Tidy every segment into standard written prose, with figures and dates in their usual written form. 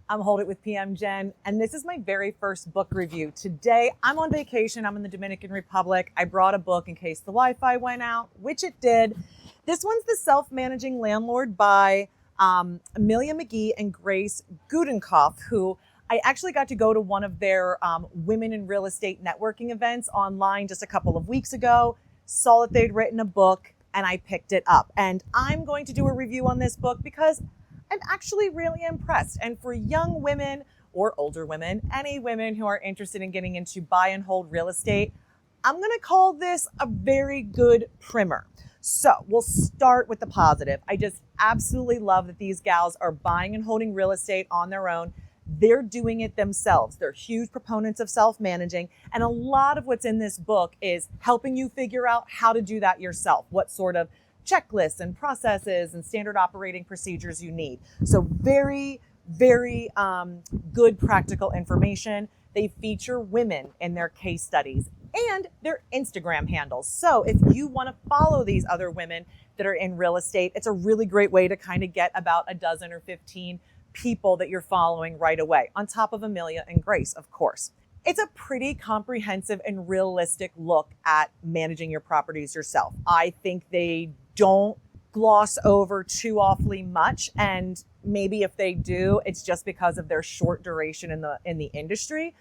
I'm Hold It with PM Jen, and this is my very first book review. Today, I'm on vacation. I'm in the Dominican Republic. I brought a book in case the Wi-Fi went out, which it did. This one's The Self-Managing Landlord by Amelia and Grace 𝐬𝐮𝐬𝐫, who I actually got to go to one of their women in real estate networking events online just a couple of weeks ago, saw that they'd written a book, and I picked it up. And I'm going to do a review on this book because I'm actually really impressed. And for young women or older women, any women who are interested in getting into buy and hold real estate, I'm going to call this a very good primer. So we'll start with the positive. I just absolutely love that these gals are buying and holding real estate on their own. They're doing it themselves. They're huge proponents of self-managing. And a lot of what's in this book is helping you figure out how to do that yourself, what sort of checklists and processes and standard operating procedures you need. So very, very good practical information. They feature women in their case studies and their Instagram handles. So if you want to follow these other women that are in real estate, it's a really great way to kind of get about a dozen or 15 people that you're following right away, on top of Amelia and Grace, of course. It's a pretty comprehensive and realistic look at managing your properties yourself. I think they don't gloss over too awfully much, and maybe if they do, it's just because of their short duration in the industry.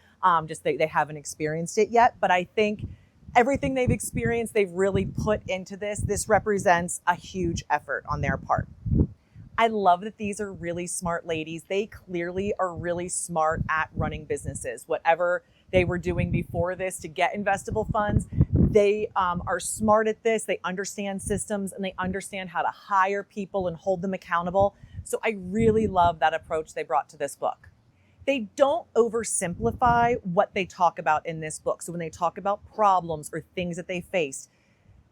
Just they haven't experienced it yet. But I think everything they've experienced, they've really put into this. This represents a huge effort on their part. I love that these are really smart ladies. They clearly are really smart at running businesses. Whatever they were doing before this to get investable funds, they are smart at this. They understand systems and they understand how to hire people and hold them accountable. So I really love that approach they brought to this book. They don't oversimplify what they talk about in this book. So when they talk about problems or things that they faced,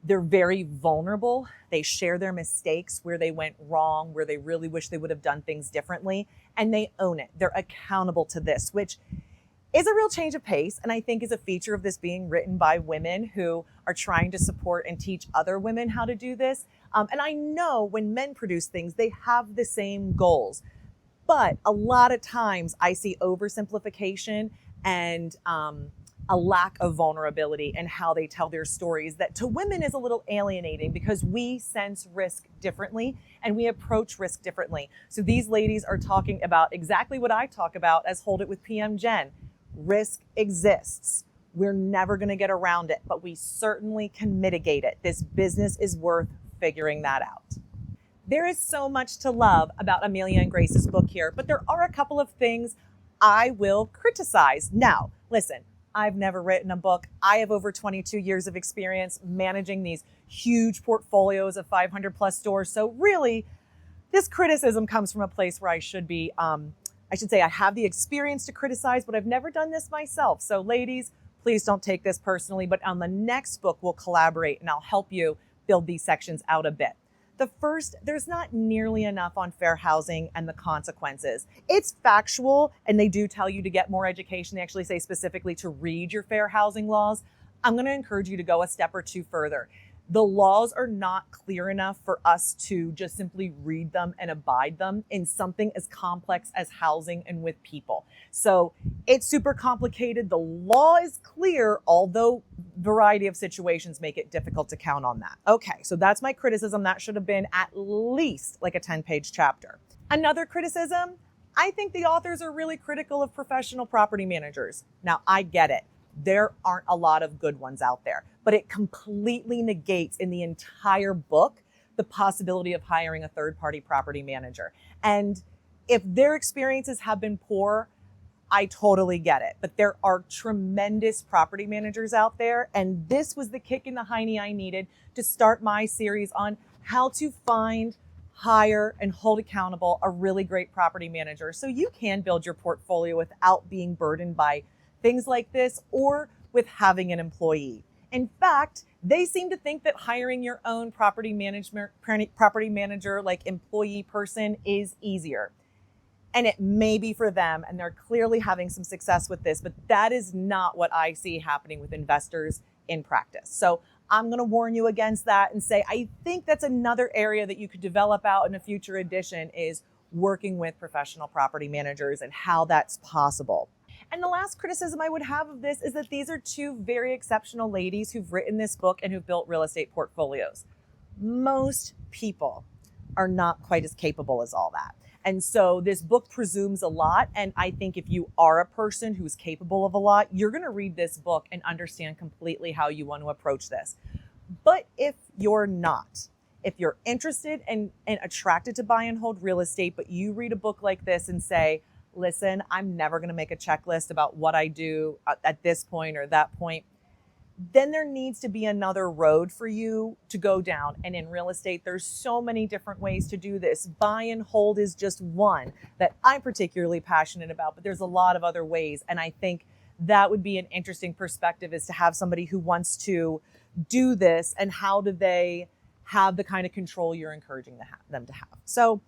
they're very vulnerable. They share their mistakes, where they went wrong, where they really wish they would have done things differently, and they own it. They're accountable to this, which is a real change of pace, and I think is a feature of this being written by women who are trying to support and teach other women how to do this. And I know when men produce things, they have the same goals, but a lot of times I see oversimplification and a lack of vulnerability in how they tell their stories that to women is a little alienating because we sense risk differently and we approach risk differently. So these ladies are talking about exactly what I talk about as Hold It with PM Jen. Risk exists. We're never going to get around it, but we certainly can mitigate it. This business is worth figuring that out. There is so much to love about Amelia and Grace's book here, but there are a couple of things I will criticize. Now, listen, I've never written a book. I have over 22 years of experience managing these huge portfolios of 500 plus stores. So really, this criticism comes from a place where I should be, I should say I have the experience to criticize, but I've never done this myself. So ladies, please don't take this personally, but on the next book, we'll collaborate and I'll help you build these sections out a bit. The first, there's not nearly enough on fair housing and the consequences. It's factual, and they do tell you to get more education. They actually say specifically to read your fair housing laws. I'm going to encourage you to go a step or two further. The laws are not clear enough for us to just simply read them and abide them in something as complex as housing and with people. So it's super complicated. The law is clear, although variety of situations make it difficult to count on that. Okay, so that's my criticism. That should have been at least like a 10-page chapter. Another criticism, I think the authors are really critical of professional property managers. Now, I get it. There aren't a lot of good ones out there, but it completely negates in the entire book the possibility of hiring a third-party property manager. And if their experiences have been poor, I totally get it. But there are tremendous property managers out there, and this was the kick in the hiney I needed to start my series on how to find, hire, and hold accountable a really great property manager so you can build your portfolio without being burdened by things like this or with having an employee. In fact, they seem to think that hiring your own property manager, like employee person, is easier. And it may be for them, and they're clearly having some success with this, but that is not what I see happening with investors in practice. So I'm going to warn you against that and say, I think that's another area that you could develop out in a future edition is working with professional property managers and how that's possible. And the last criticism I would have of this is that these are two very exceptional ladies who've written this book and who've built real estate portfolios. Most people are not quite as capable as all that. And so this book presumes a lot. And I think if you are a person who's capable of a lot, you're going to read this book and understand completely how you want to approach this. But if you're not, if you're interested and attracted to buy and hold real estate, but you read a book like this and say, listen, I'm never going to make a checklist about what I do at this point or that point, then there needs to be another road for you to go down. And in real estate, there's so many different ways to do this. Buy and hold is just one that I'm particularly passionate about, but there's a lot of other ways. And I think that would be an interesting perspective, is to have somebody who wants to do this and how do they have the kind of control you're encouraging them to have. So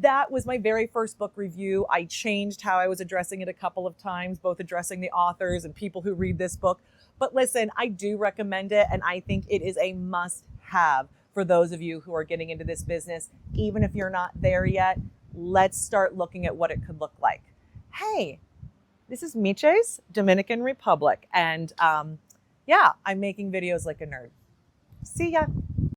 that was my very first book review. I changed how I was addressing it a couple of times, both addressing the authors and people who read this book. But listen, I do recommend it, and I think it is a must-have for those of you who are getting into this business. Even if you're not there yet, let's start looking at what it could look like. Hey, this is 𝐬𝐮𝐬𝐫𝐞, Dominican Republic, and yeah, I'm making videos like a nerd. See ya.